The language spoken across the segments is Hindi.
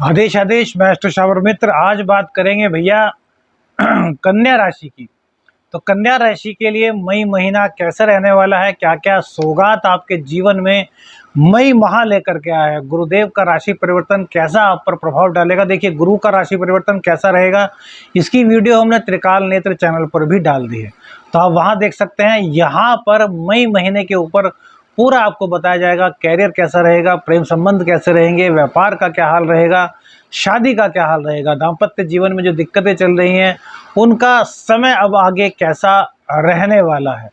आदेश आदेश मैं श्रावण मित्र। आज बात करेंगे भैया कन्या राशि की। तो कन्या राशि के लिए मई महीना कैसा रहने वाला है, क्या क्या सौगात आपके जीवन में मई माह लेकर के आया है, गुरुदेव का राशि परिवर्तन कैसा आप पर प्रभाव डालेगा। देखिए गुरु का राशि परिवर्तन कैसा रहेगा, इसकी वीडियो हमने त्रिकाल नेत्र चैनल पर भी डाल दी है, तो आप वहां देख सकते हैं। यहाँ पर मई महीने के ऊपर पूरा आपको बताया जाएगा कैरियर कैसा रहेगा, प्रेम संबंध कैसे रहेंगे, व्यापार का क्या हाल रहेगा, शादी का क्या हाल रहेगा, दाम्पत्य जीवन में जो दिक्कतें चल रही हैं उनका समय अब आगे कैसा रहने वाला है,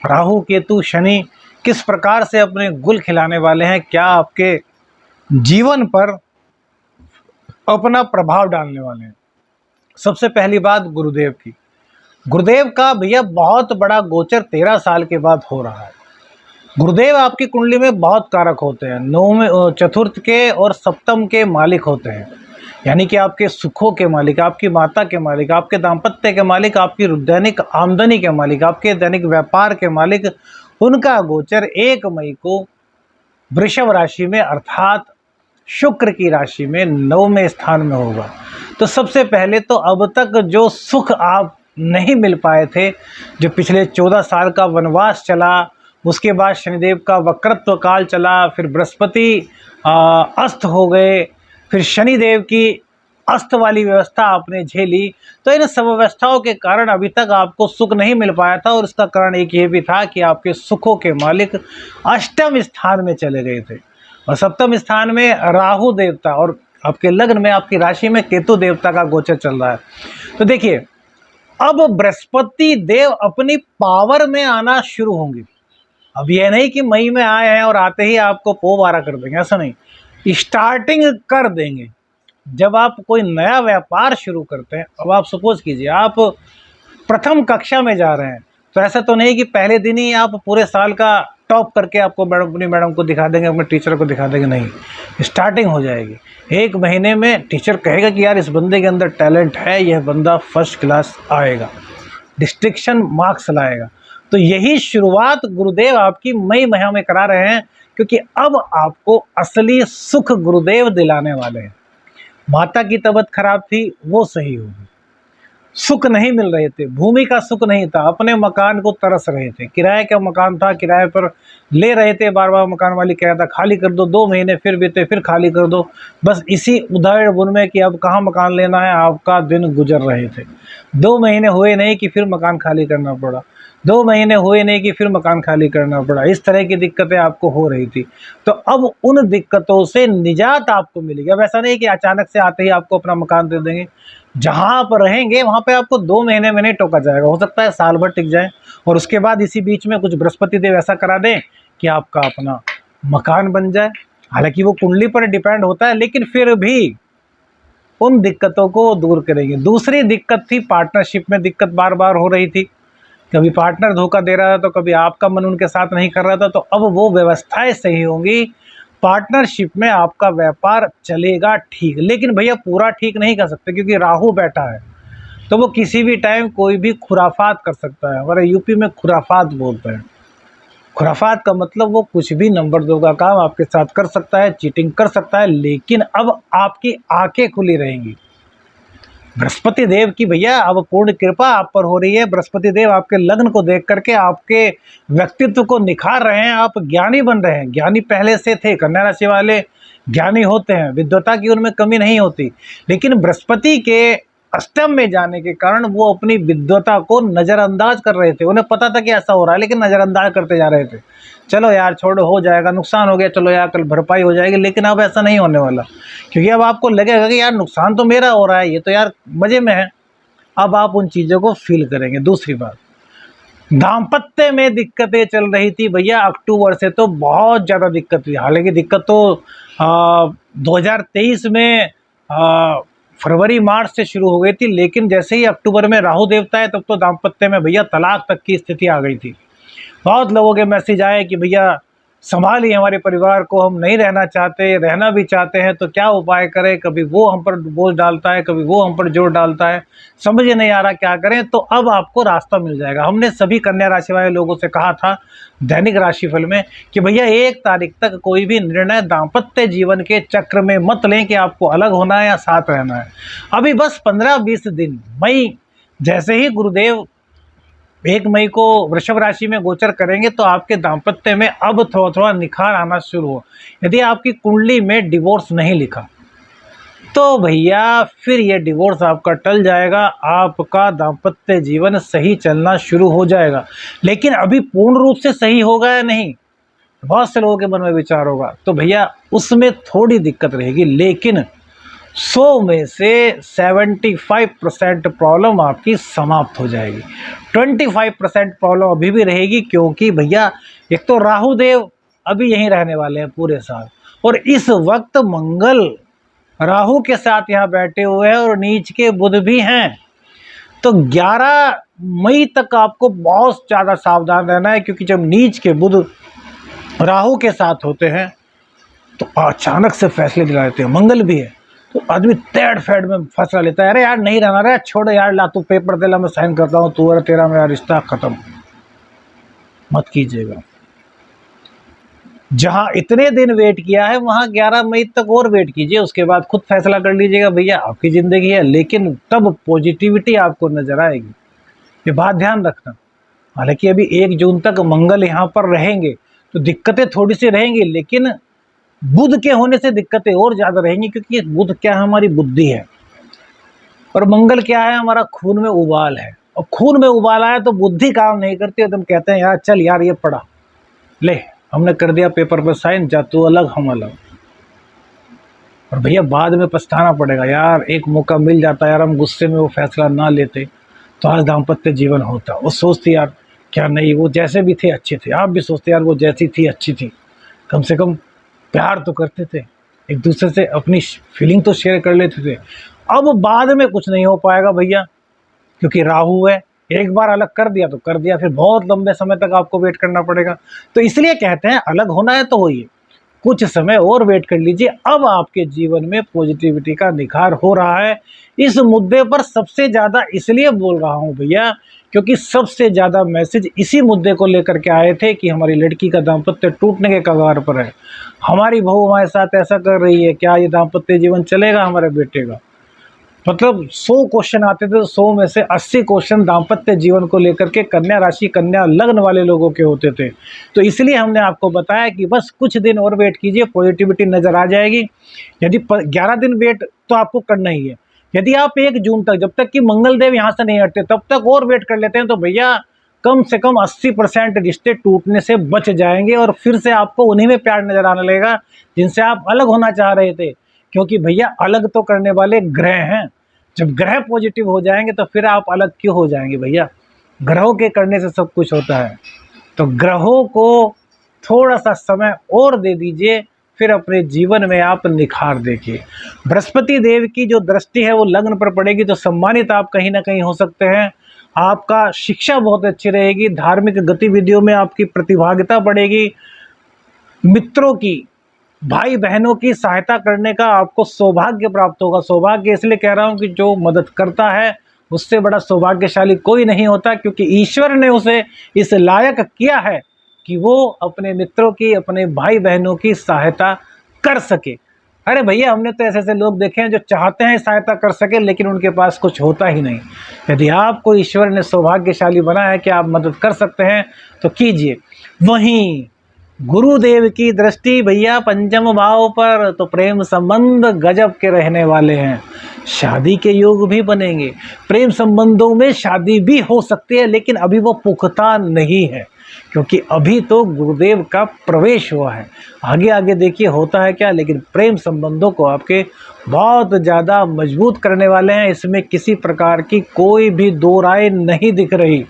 राहु केतु शनि किस प्रकार से अपने गुल खिलाने वाले हैं, क्या आपके जीवन पर अपना प्रभाव डालने वाले हैं। सबसे पहली बात गुरुदेव की। गुरुदेव का भैया बहुत बड़ा गोचर 13 साल के बाद हो रहा है। गुरुदेव आपकी कुंडली में बहुत कारक होते हैं, नौवें चतुर्थ के और सप्तम के मालिक होते हैं, यानी कि आपके सुखों के मालिक, आपकी माता के मालिक, आपके दाम्पत्य के मालिक, आपकी दैनिक आमदनी के मालिक, आपके दैनिक व्यापार के मालिक। उनका गोचर 1 मई को वृषभ राशि में अर्थात शुक्र की राशि में 9वें स्थान में होगा। तो सबसे पहले तो अब तक जो सुख आप नहीं मिल पाए थे, जो पिछले 14 साल का वनवास चला, उसके बाद शनिदेव का वक्रत्व काल चला, फिर बृहस्पति अस्त हो गए, फिर शनिदेव की अस्त वाली व्यवस्था आपने झेली, तो इन सब व्यवस्थाओं के कारण अभी तक आपको सुख नहीं मिल पाया था। और इसका कारण एक ये भी था कि आपके सुखों के मालिक अष्टम स्थान में चले गए थे और सप्तम स्थान में राहु देवता और आपके लग्न में आपकी राशि में केतु देवता का गोचर चल रहा है। तो देखिए अब बृहस्पति देव अपनी पावर में आना शुरू होंगे। अब यह नहीं कि मई में आए हैं और आते ही आपको पोबारा कर देंगे, ऐसा नहीं, स्टार्टिंग कर देंगे। जब आप कोई नया व्यापार शुरू करते हैं, अब आप सपोज कीजिए आप प्रथम कक्षा में जा रहे हैं, तो ऐसा तो नहीं कि पहले दिन ही आप पूरे साल का टॉप करके आपको अपनी मैडम को दिखा देंगे, अपने टीचर को दिखा देंगे, नहीं, स्टार्टिंग हो जाएगी। 1 महीने में टीचर कहेगा कि यार इस बंदे के अंदर टैलेंट है, यह बंदा फर्स्ट क्लास आएगा, डिस्टिंक्शन मार्क्स लाएगा। तो यही शुरुआत गुरुदेव आपकी मई माह में करा रहे हैं, क्योंकि अब आपको असली सुख गुरुदेव दिलाने वाले हैं। माता की तबीयत खराब थी, वो सही होगी, सुख नहीं मिल रहे थे, भूमि का सुख नहीं था, अपने मकान को तरस रहे थे, किराए का मकान था, किराए पर ले रहे थे, बार बार मकान वाली कह रहा था खाली कर दो, 2 महीने फिर बीते, फिर खाली कर दो, बस इसी उधेड़ बुन में कि अब कहाँ मकान लेना है, आपका दिन गुजर रहे थे। 2 महीने हुए नहीं कि फिर मकान खाली करना पड़ा, 2 महीने हुए नहीं कि फिर मकान खाली करना पड़ा, इस तरह की दिक्कतें आपको हो रही थी। तो अब उन दिक्कतों से निजात आपको मिलेगी। अब ऐसा नहीं कि अचानक से आते ही आपको अपना मकान दे देंगे, जहां आप रहेंगे वहां पे आपको 2 महीने में नहीं टोका जाएगा, हो सकता है साल भर टिक जाए, और उसके बाद इसी बीच में कुछ बृहस्पति देव ऐसा करा दें कि आपका अपना मकान बन जाए। हालांकि वो कुंडली पर डिपेंड होता है, लेकिन फिर भी उन दिक्कतों को दूर करेंगे। दूसरी दिक्कत थी पार्टनरशिप में दिक्कत बार बार हो रही थी, कभी पार्टनर धोखा दे रहा था तो कभी आपका मन उनके साथ नहीं कर रहा था, तो अब वो व्यवस्थाएं सही होंगी, पार्टनरशिप में आपका व्यापार चलेगा ठीक। लेकिन भैया पूरा ठीक नहीं कर सकते, क्योंकि राहु बैठा है, तो वो किसी भी टाइम कोई भी खुराफात कर सकता है। हमारे यूपी में खुराफात बोलते हैं, खुराफात का मतलब वो कुछ भी नंबर 2 का काम आपके साथ कर सकता है, चीटिंग कर सकता है, लेकिन अब आपकी आंखें खुली रहेंगी। बृहस्पति देव की भैया अब पूर्ण कृपा आप पर हो रही है। बृहस्पति देव आपके लग्न को देख करके आपके व्यक्तित्व को निखार रहे हैं, आप ज्ञानी बन रहे हैं। ज्ञानी पहले से थे, कन्या राशि वाले ज्ञानी होते हैं, विद्वता की उनमें कमी नहीं होती, लेकिन बृहस्पति के अष्टम में जाने के कारण वो अपनी विद्वता को नज़रअंदाज कर रहे थे। उन्हें पता था कि ऐसा हो रहा है, लेकिन नज़रअंदाज करते जा रहे थे। चलो यार छोड़ो, हो जाएगा, नुकसान हो गया, चलो यार कल भरपाई हो जाएगी। लेकिन अब ऐसा नहीं होने वाला, क्योंकि अब आपको लगेगा कि यार नुकसान तो मेरा हो रहा है, ये तो यार मज़े में है। अब आप उन चीज़ों को फील करेंगे। दूसरी बात, दाम्पत्य में दिक्कतें चल रही थी भैया, अक्टूबर से तो बहुत ज़्यादा दिक्कत हुई। हालांकि दिक्कत तो 2023 में फरवरी मार्च से शुरू हो गई थी, लेकिन जैसे ही अक्टूबर में राहु देवता है, तब तो दाम्पत्य में भैया तलाक तक की स्थिति आ गई थी। बहुत लोगों के मैसेज आए कि भैया संभालिए हमारे परिवार को, हम नहीं रहना चाहते, रहना भी चाहते हैं तो क्या उपाय करें, कभी वो हम पर बोझ डालता है, कभी वो हम पर जोर डालता है, समझ नहीं आ रहा क्या करें। तो अब आपको रास्ता मिल जाएगा। हमने सभी कन्या राशि वाले लोगों से कहा था दैनिक राशिफल में कि भैया 1 तारीख तक कोई भी निर्णय दाम्पत्य जीवन के चक्र में मत लें कि आपको अलग होना है या साथ रहना है। अभी बस 15-20 दिन, मई जैसे ही गुरुदेव 1 मई को वृषभ राशि में गोचर करेंगे तो आपके दाम्पत्य में अब थोड़ा थोड़ा निखार आना शुरू हो। यदि आपकी कुंडली में डिवोर्स नहीं लिखा तो भैया फिर ये डिवोर्स आपका टल जाएगा, आपका दाम्पत्य जीवन सही चलना शुरू हो जाएगा। लेकिन अभी पूर्ण रूप से सही होगा या नहीं, बहुत से लोगों के मन में विचार होगा, तो भैया उसमें थोड़ी दिक्कत रहेगी। लेकिन 100 में से 75% प्रॉब्लम आपकी समाप्त हो जाएगी। 25% प्रॉब्लम अभी भी रहेगी, क्योंकि भैया एक तो राहु देव अभी यहीं रहने वाले हैं पूरे साल, और इस वक्त मंगल राहु के साथ यहाँ बैठे हुए हैं और नीच के बुध भी हैं। तो 11 मई तक आपको बहुत ज़्यादा सावधान रहना है, क्योंकि जब नीच के बुध राहु के साथ होते हैं तो अचानक से फैसले दिला देते हैं। मंगल भी है तो आदमी तेड़ फेड़ में फैसला लेता है, अरे यार नहीं रहना, अरे छोड़ यार, ला तू पेपर दे ला, मैं साइन करता हूँ, तू और तेरा मेरा रिश्ता खत्म। मत कीजिएगा। जहां इतने दिन वेट किया है वहां 11 मई तक और वेट कीजिए, उसके बाद खुद फैसला कर लीजिएगा। भैया आपकी ज़िंदगी है, लेकिन तब पॉजिटिविटी आपको नजर आएगी, ये बात ध्यान रखना। हालांकि अभी 1 जून तक मंगल यहाँ पर रहेंगे तो दिक्कतें थोड़ी सी रहेंगी, लेकिन बुध के होने से दिक्कतें और ज़्यादा रहेंगी, क्योंकि बुध क्या है, हमारी बुद्धि है, और मंगल क्या है, हमारा खून में उबाल है। और खून में उबाल आया तो बुद्धि काम नहीं करती, तुम कहते हैं यार चल यार ये पढ़ा ले, हमने कर दिया पेपर पर साइन, जा तू अलग हम अलग। और भैया बाद में पछताना पड़ेगा, यार एक मौका मिल जाता यार, हम गुस्से में वो फैसला ना लेते तो आज दाम्पत्य जीवन होता। वो सोचती यार क्या नहीं, वो जैसे भी थे अच्छे थे, आप भी सोचते यार वो जैसी थी अच्छी थी, कम से कम प्यार तो करते थे, एक दूसरे से अपनी फीलिंग तो शेयर कर लेते थे। अब बाद में कुछ नहीं हो पाएगा भैया, क्योंकि राहु है, एक बार अलग कर दिया तो कर दिया, फिर बहुत लंबे समय तक आपको वेट करना पड़ेगा। तो इसलिए कहते हैं अलग होना है तो होइए, कुछ समय और वेट कर लीजिए। अब आपके जीवन में पॉजिटिविटी का निखार हो रहा है। इस मुद्दे पर सबसे ज़्यादा इसलिए बोल रहा हूँ भैया, क्योंकि सबसे ज़्यादा मैसेज इसी मुद्दे को लेकर के आए थे कि हमारी लड़की का दाम्पत्य टूटने के कगार पर है, हमारी बहू हमारे साथ ऐसा कर रही है, क्या ये दाम्पत्य जीवन चलेगा हमारे बेटे का। मतलब 100 क्वेश्चन आते थे तो 100 में से 80 क्वेश्चन दाम्पत्य जीवन को लेकर के कन्या राशि कन्या लग्न वाले लोगों के होते थे। तो इसलिए हमने आपको बताया कि बस कुछ दिन और वेट कीजिए, पॉजिटिविटी नज़र आ जाएगी। यदि 11 दिन वेट तो आपको करना ही है। यदि आप 1 जून तक, जब तक कि मंगल देव यहाँ से नहीं हटते तब तक और वेट कर लेते हैं, तो भैया कम से कम 80% रिश्ते टूटने से बच जाएंगे, और फिर से आपको उन्हीं में प्यार नजर आने लगेगा जिनसे आप अलग होना चाह रहे थे। क्योंकि भैया अलग तो करने वाले ग्रह हैं, जब ग्रह पॉजिटिव हो जाएंगे तो फिर आप अलग क्यों हो जाएंगे भैया। ग्रहों के करने से सब कुछ होता है, तो ग्रहों को थोड़ा सा समय और दे दीजिए, फिर अपने जीवन में आप निखार देखिए। बृहस्पति देव की जो दृष्टि है वो लग्न पर पड़ेगी तो सम्मानित आप कहीं ना कहीं हो सकते हैं। आपका शिक्षा बहुत अच्छी रहेगी, धार्मिक गतिविधियों में आपकी प्रतिभागिता बढ़ेगी, मित्रों की, भाई बहनों की सहायता करने का आपको सौभाग्य प्राप्त होगा। सौभाग्य इसलिए कह रहा हूँ कि जो मदद करता है उससे बड़ा सौभाग्यशाली कोई नहीं होता, क्योंकि ईश्वर ने उसे इस लायक किया है कि वो अपने मित्रों की, अपने भाई बहनों की सहायता कर सके। अरे भैया हमने तो ऐसे ऐसे लोग देखे हैं जो चाहते हैं सहायता कर सके, लेकिन उनके पास कुछ होता ही नहीं। यदि आपको ईश्वर ने सौभाग्यशाली बनाया है कि आप मदद कर सकते हैं तो कीजिए। वहीं गुरुदेव की दृष्टि भैया पंचम भाव पर, तो प्रेम संबंध गजब के रहने वाले हैं, शादी के योग भी बनेंगे, प्रेम संबंधों में शादी भी हो सकती है, लेकिन अभी वो पुख्ता नहीं है, क्योंकि अभी तो गुरुदेव का प्रवेश हुआ है। आगे आगे देखिए होता है क्या, लेकिन प्रेम संबंधों को आपके बहुत ज़्यादा मजबूत करने वाले हैं, इसमें किसी प्रकार की कोई भी दो राय नहीं दिख रही।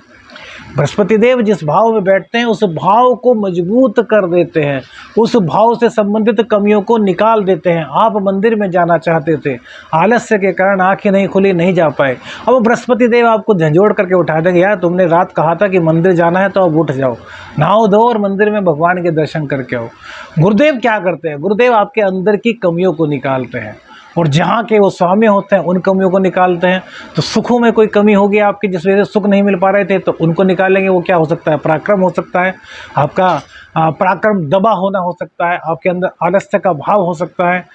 बृहस्पति देव जिस भाव में बैठते हैं उस भाव को मजबूत कर देते हैं, उस भाव से संबंधित कमियों को निकाल देते हैं। आप मंदिर में जाना चाहते थे, आलस्य के कारण आंखें नहीं खुली, नहीं जा पाए, अब बृहस्पति देव आपको झंझोड़ करके उठा देंगे, यार तुमने रात कहा था कि मंदिर जाना है तो अब उठ जाओ, नहाओ धो और मंदिर में भगवान के दर्शन करके आओ। गुरुदेव क्या करते हैं? गुरुदेव आपके अंदर की कमियों को निकालते हैं और जहाँ के वो स्वामी होते हैं उन कमियों को निकालते हैं। तो सुखों में कोई कमी होगी आपकी जिस वजह से सुख नहीं मिल पा रहे थे, तो उनको निकालेंगे। वो क्या हो सकता है? पराक्रम हो सकता है, आपका पराक्रम दबा होना हो सकता है, आपके अंदर आलस्य का भाव हो सकता है,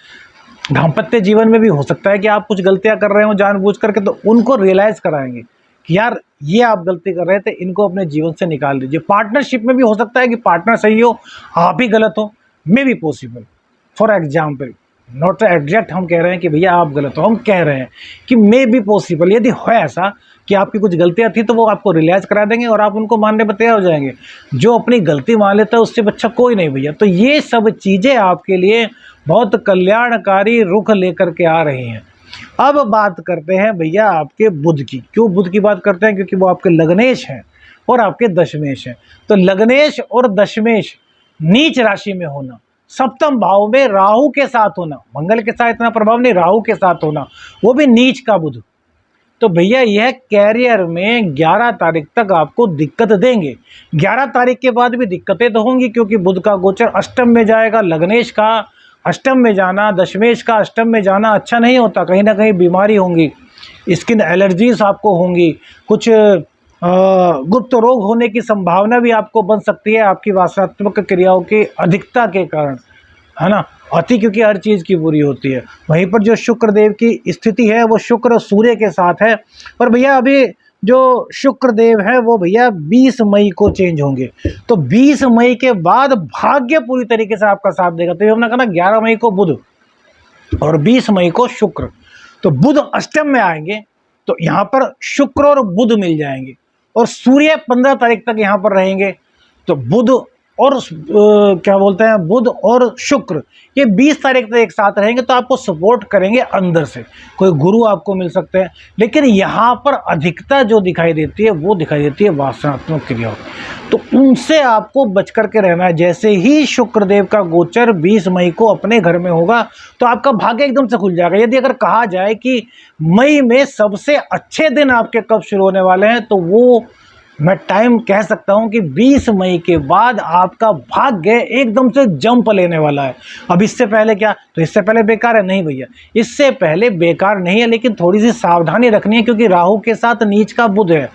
दाम्पत्य जीवन में भी हो सकता है कि आप कुछ गलतियां कर रहे हो जानबूझ करके, तो उनको रियलाइज़ कराएंगे कि यार ये आप गलती कर रहे थे, इनको अपने जीवन से निकाल दीजिए। पार्टनरशिप में भी हो सकता है कि पार्टनर सही हो, आप ही गलत हो, may be possible. For example, not exact हम कह रहे हैं कि भैया आप गलत हो, हम कह रहे हैं कि मे बी पॉसिबल, यदि हो ऐसा कि आपकी कुछ गलतियां थी तो वो आपको रियलाइज़ करा देंगे और आप उनको मानने पर तैयार हो जाएंगे। जो अपनी गलती मान लेता है उससे अच्छा कोई नहीं भैया। तो ये सब चीज़ें आपके लिए बहुत कल्याणकारी रुख लेकर के आ रही हैं। अब बात करते हैं भैया आपके बुध की। क्यों बुध की बात करते हैं? क्योंकि वो आपके लग्नेश हैं और आपके दशमेश हैं। तो लग्नेश और दशमेश नीच राशि में होना, सप्तम भाव में राहु के साथ होना, मंगल के साथ इतना प्रभाव नहीं, राहु के साथ होना, वो भी नीच का बुध, तो भैया यह कैरियर में 11 तारीख तक आपको दिक्कत देंगे। 11 तारीख के बाद भी दिक्कतें तो होंगी क्योंकि बुध का गोचर अष्टम में जाएगा। लग्नेश का अष्टम में जाना, दशमेश का अष्टम में जाना अच्छा नहीं होता। कहीं ना कहीं बीमारी होंगी, स्किन एलर्जीज आपको होंगी, कुछ गुप्त रोग होने की संभावना भी आपको बन सकती है आपकी वासनात्मक क्रियाओं की अधिकता के कारण, है ना। अति क्योंकि हर चीज़ की बुरी होती है। वहीं पर जो शुक्र देव की स्थिति है वो शुक्र सूर्य के साथ है, पर भैया अभी जो शुक्र देव है वो भैया 20 मई को चेंज होंगे। तो 20 मई के बाद भाग्य पूरी तरीके से आपका साथ देगा। तो हमने कहा ना 11 मई को बुध और 20 मई को शुक्र, तो बुध अष्टम में आएंगे, तो यहाँ पर शुक्र और बुध मिल जाएंगे और सूर्य 15 तारीख तक यहाँ पर रहेंगे। तो बुध और क्या बोलते हैं, बुध और शुक्र ये 20 तारीख तक एक साथ रहेंगे, तो आपको सपोर्ट करेंगे अंदर से। कोई गुरु आपको मिल सकते हैं, लेकिन यहाँ पर अधिकता जो दिखाई देती है वो दिखाई देती है वासनात्मक क्रियाओं, तो उनसे आपको बच करके रहना है। जैसे ही शुक्रदेव का गोचर 20 मई को अपने घर में होगा तो आपका भाग्य एकदम से खुल जाएगा। यदि अगर कहा जाए कि मई में सबसे अच्छे दिन आपके कब शुरू होने वाले हैं, तो वो मैं टाइम कह सकता हूं कि 20 मई के बाद आपका भाग्य एकदम से जंप लेने वाला है। अब इससे पहले क्या? तो इससे पहले बेकार है? नहीं भैया, इससे पहले बेकार नहीं है, लेकिन थोड़ी सी सावधानी रखनी है क्योंकि राहु के साथ नीच का बुध है,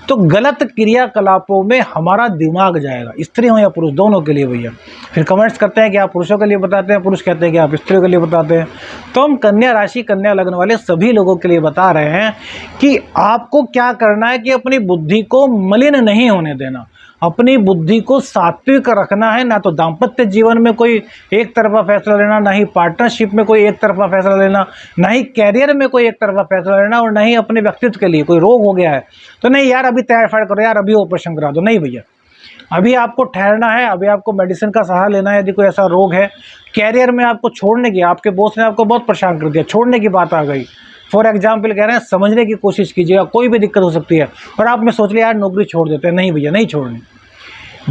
तो गलत क्रियाकलापों में हमारा दिमाग जाएगा, स्त्री हो या पुरुष, दोनों के लिए भैया। फिर कमेंट्स करते हैं कि आप पुरुषों के लिए बताते हैं, पुरुष कहते हैं कि आप स्त्रियों के लिए बताते हैं। तो हम कन्या राशि, कन्या लग्न वाले सभी लोगों के लिए बता रहे हैं कि आपको क्या करना है कि अपनी बुद्धि को मलिन नहीं होने देना, अपनी बुद्धि को सात्विक रखना है। ना तो दाम्पत्य जीवन में कोई एक तरफा फैसला लेना, ना ही पार्टनरशिप में कोई एक तरफा फैसला लेना, ना ही कैरियर में कोई एक तरफा फैसला लेना, और ना ही अपने व्यक्तित्व के लिए कोई रोग हो गया है तो नहीं यार अभी टाइफाइड करो, यार अभी ऑपरेशन करा दो, नहीं भैया, अभी आपको ठहरना है, अभी आपको मेडिसिन का सहारा लेना है। यदि कोई ऐसा रोग है, कैरियर में आपको छोड़ने की, आपके बॉस ने आपको बहुत परेशान कर दिया, छोड़ने की बात आ गई, फॉर एग्जाम्पल कह रहे हैं, समझने की कोशिश कीजिएगा, कोई भी दिक्कत हो सकती है और आप में सोच लिया यार नौकरी छोड़ देते हैं, नहीं भैया नहीं छोड़नी।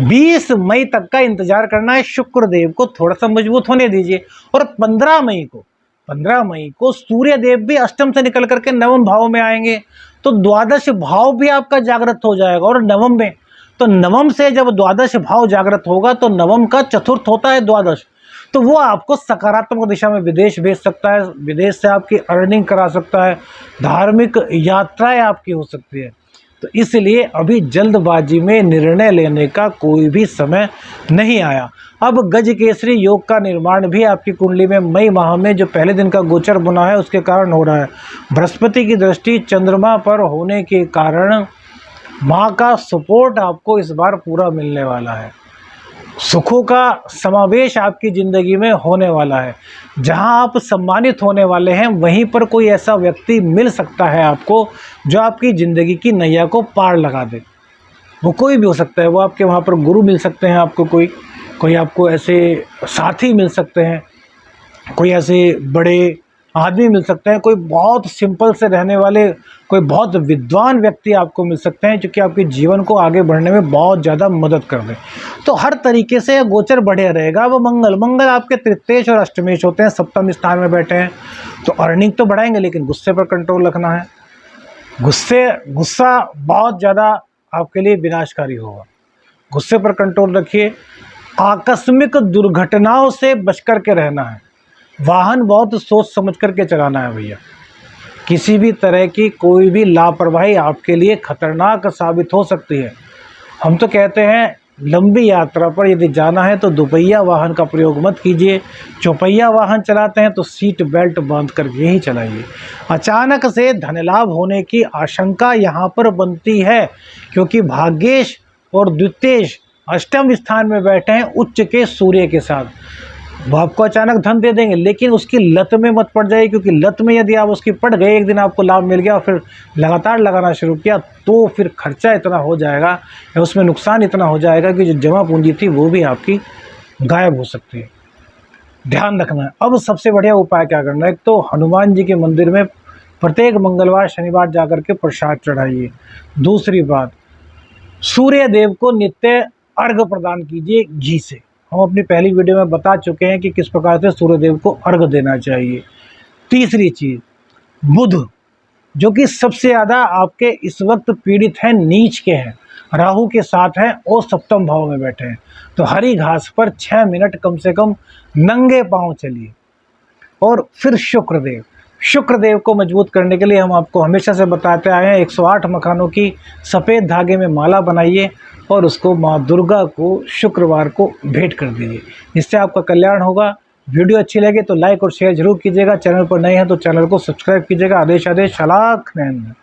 20 मई तक का इंतजार करना है, शुक्र देव को थोड़ा सा मजबूत होने दीजिए। और 15 मई को सूर्य देव भी अष्टम से निकल करके नवम भाव में आएंगे, तो द्वादश भाव भी आपका जागृत हो जाएगा। और नवम में, तो नवम से जब द्वादश भाव जागृत होगा तो नवम का चतुर्थ होता है द्वादश, तो वो आपको सकारात्मक दिशा में विदेश भेज सकता है, विदेश से आपकी अर्निंग करा सकता है, धार्मिक यात्राएं आपकी हो सकती है। तो इसलिए अभी जल्दबाजी में निर्णय लेने का कोई भी समय नहीं आया। अब गज केसरी योग का निर्माण भी आपकी कुंडली में मई माह में जो पहले दिन का गोचर बना है उसके कारण हो रहा है। बृहस्पति की दृष्टि चंद्रमा पर होने के कारण माँ का सपोर्ट आपको इस बार पूरा मिलने वाला है। सुखों का समावेश आपकी ज़िंदगी में होने वाला है। जहां आप सम्मानित होने वाले हैं वहीं पर कोई ऐसा व्यक्ति मिल सकता है आपको जो आपकी ज़िंदगी की नैया को पार लगा दे। वो कोई भी हो सकता है, वो आपके वहाँ पर गुरु मिल सकते हैं आपको, कोई आपको ऐसे साथी मिल सकते हैं, कोई ऐसे बड़े आदमी मिल सकते हैं, कोई बहुत सिंपल से रहने वाले, कोई बहुत विद्वान व्यक्ति आपको मिल सकते हैं जो कि आपके जीवन को आगे बढ़ने में बहुत ज़्यादा मदद कर दें। तो हर तरीके से गोचर बढ़िया रहेगा। वो मंगल आपके तृतीयेश और अष्टमेश होते हैं, सप्तम स्थान में बैठे हैं, तो अर्निंग तो बढ़ाएंगे लेकिन गुस्से पर कंट्रोल रखना है। गुस्सा बहुत ज़्यादा आपके लिए विनाशकारी होगा। गुस्से पर कंट्रोल रखिए। आकस्मिक दुर्घटनाओं से बच कर के रहना है। वाहन बहुत सोच समझ करके चलाना है भैया। किसी भी तरह की कोई भी लापरवाही आपके लिए खतरनाक साबित हो सकती है। हम तो कहते हैं लंबी यात्रा पर यदि जाना है तो दुपहिया वाहन का प्रयोग मत कीजिए। चौपहिया वाहन चलाते हैं तो सीट बेल्ट बांध करके ही चलाइए। अचानक से धन लाभ होने की आशंका यहाँ पर बनती है, क्योंकि भाग्येश और द्वितेश अष्टम स्थान में बैठे हैं उच्च के सूर्य के साथ। वो आपको अचानक धन दे देंगे, लेकिन उसकी लत में मत पड़ जाए, क्योंकि लत में यदि आप उसकी पड़ गए, एक दिन आपको लाभ मिल गया और फिर लगातार लगाना शुरू किया, तो फिर खर्चा इतना हो जाएगा या उसमें नुकसान इतना हो जाएगा कि जो जमा पूंजी थी वो भी आपकी गायब हो सकती है। ध्यान रखना है। अब सबसे बढ़िया उपाय क्या करना है, एक तो हनुमान जी के मंदिर में प्रत्येक मंगलवार शनिवार जाकर के प्रसाद चढ़ाइए। दूसरी बात, सूर्य देव को नित्य अर्घ प्रदान कीजिए घी से। हम अपनी पहली वीडियो में बता चुके हैं कि किस प्रकार से सूर्य देव को अर्घ देना चाहिए। तीसरी चीज, बुध जो कि सबसे ज़्यादा आपके इस वक्त पीड़ित हैं, नीच के हैं, राहु के साथ हैं और सप्तम भाव में बैठे हैं, तो हरी घास पर 6 मिनट कम से कम नंगे पांव चलिए। और फिर शुक्रदेव को मजबूत करने के लिए हम आपको हमेशा से बताते आए हैं, 108 मखानों की सफ़ेद धागे में माला बनाइए और उसको माँ दुर्गा को शुक्रवार को भेंट कर दीजिए। इससे आपका कल्याण होगा। वीडियो अच्छी लगे तो लाइक और शेयर जरूर कीजिएगा। चैनल पर नए हैं तो चैनल को सब्सक्राइब कीजिएगा। आदेश शालाख नैन।